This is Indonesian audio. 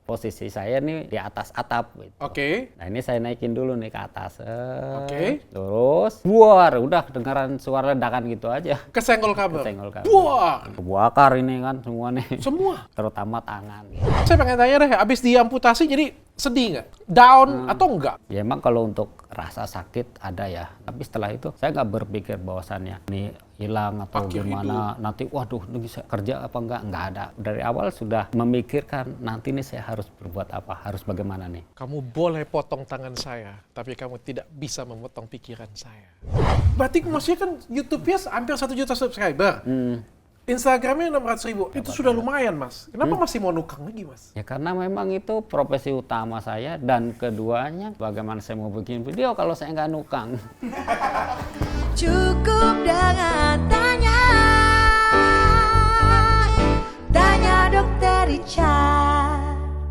Posisi saya nih di atas atap gitu. Oke. Nah ini saya naikin dulu nih ke atas. Oke. Terus, buar, udah kedengaran suara ledakan gitu aja. Kesenggol kabel. Kesenggol kabel. Buar. Kebakar ini kan semua nih. Semua. Terutama tangan. Gitu. Saya pengen tanya deh, abis diamputasi jadi sedih nggak? Down atau enggak? Ya emang kalau untuk rasa sakit ada ya. Tapi setelah itu saya nggak berpikir bahwasannya ini hilang atau Akhir gimana. Nanti waduh ini bisa kerja apa enggak ada. Dari awal sudah memikirkan nanti nih saya harus berbuat apa, harus bagaimana nih. Kamu boleh potong tangan saya, tapi kamu tidak bisa memotong pikiran saya. Berarti maksudnya kan YouTube-nya hampir 1 juta subscriber. Instagramnya 600.000. Itu sudah lumayan, Mas. Kenapa masih mau nukang lagi, Mas? Ya karena memang itu profesi utama saya dan keduanya bagaimana saya mau bikin video kalau saya nggak nukang. Cukup dengan tanya Dokter Richard.